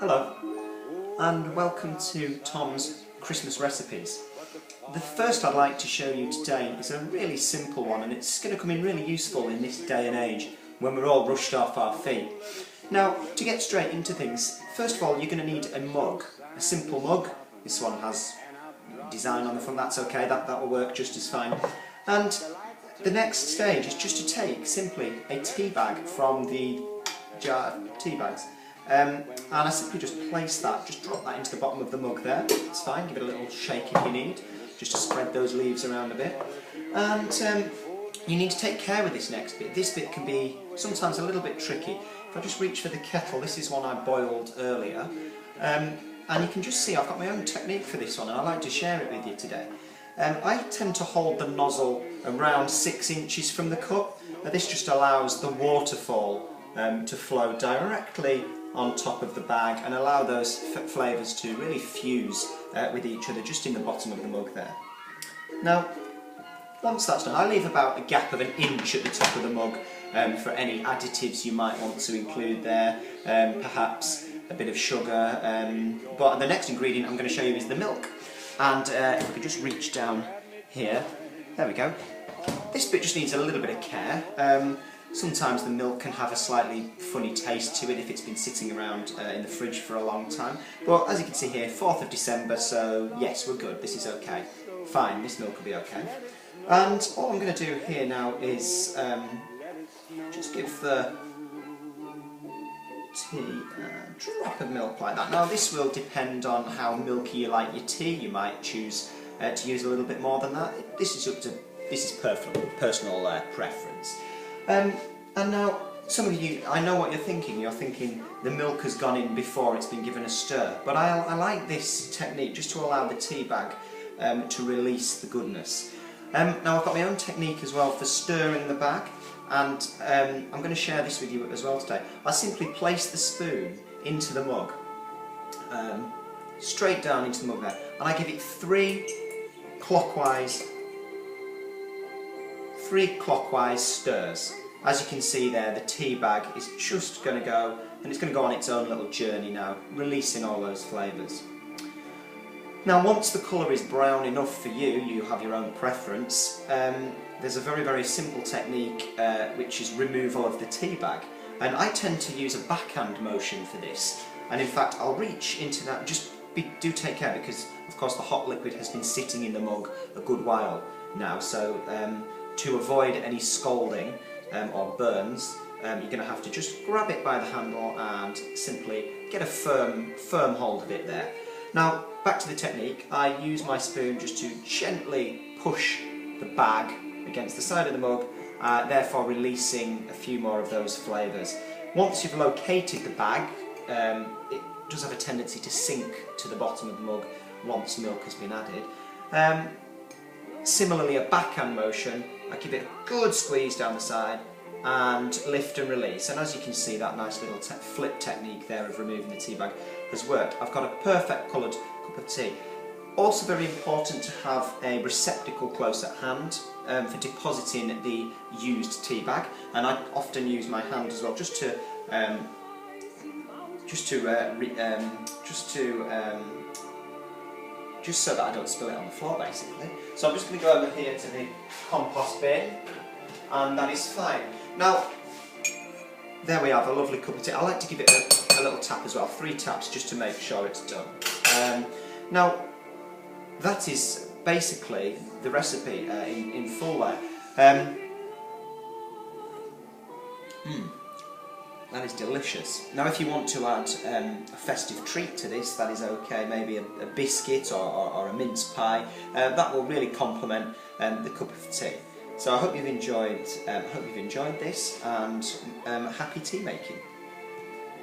Hello and welcome to Tom's Christmas recipes. The first I'd like to show you today is a really simple one, and it's going to come in really useful in this day and age when we're all rushed off our feet. Now, to get straight into things, first of all you're going to need a mug, a simple mug. This one has design on the front, that's okay, that will work just as fine. And the next stage is just to take simply a tea bag from the jar of tea bags. And I simply just place that, just drop that into the bottom of the mug there. It's fine, give it a little shake if you need, just to spread those leaves around a bit. And you need to take care with this next bit. This bit can be sometimes a little bit tricky. If I just reach for the kettle, this is one I boiled earlier. And you can just see I've got my own technique for this one, and I'd like to share it with you today. I tend to hold the nozzle around 6 inches from the cup. This just allows the waterfall to flow directly on top of the bag and allow those flavours to really fuse with each other just in the bottom of the mug there. Now, once that's done, I leave about a gap of 1 inch at the top of the mug for any additives you might want to include there, perhaps a bit of sugar, but the next ingredient I'm going to show you is the milk. And if we could just reach down here, there we go. This bit just needs a little bit of care. Sometimes the milk can have a slightly funny taste to it if it's been sitting around in the fridge for a long time. But as you can see here, 4th of December, so yes, we're good, this is okay. Fine, this milk will be okay. And all I'm going to do here now is just give the tea a drop of milk like that. Now this will depend on how milky you like your tea. You might choose to use a little bit more than that. This is personal preference. And now, some of you, I know what you're thinking. You're thinking the milk has gone in before it's been given a stir. But I like this technique just to allow the tea bag to release the goodness. Now I've got my own technique as well for stirring the bag, and I'm going to share this with you as well today. I simply place the spoon into the mug, straight down into the mug there, and I give it 3 clockwise stirs. As you can see there, the tea bag is just going to go, and it's going to go on its own little journey now, releasing all those flavours. Now once the colour is brown enough for you, you have your own preference, there's a very, very simple technique which is removal of the tea bag. And I tend to use a backhand motion for this, and in fact I'll reach into that, do take care, because of course the hot liquid has been sitting in the mug a good while now, so to avoid any scalding or burns, you're going to have to just grab it by the handle and simply get a firm hold of it there. Now, back to the technique. I use my spoon just to gently push the bag against the side of the mug, therefore releasing a few more of those flavours. Once you've located the bag, it does have a tendency to sink to the bottom of the mug once milk has been added. Similarly, a backhand motion, I give it a good squeeze down the side and lift and release. And as you can see, that nice little flip technique there of removing the tea bag has worked. I've got a perfect coloured cup of tea. Also very important to have a receptacle close at hand for depositing the used tea bag. And I often use my hand as well, just so that I don't spill it on the floor, basically. So I'm just going to go over here to the compost bin, and that is fine. Now, there we have a lovely cup of tea. I like to give it a little tap as well, 3 taps, just to make sure it's done. Now, that is basically the recipe in full there. That is delicious. Now if you want to add a festive treat to this, that is okay, maybe a biscuit or a mince pie, that will really complement the cup of tea. So I hope you've enjoyed this, and happy tea making.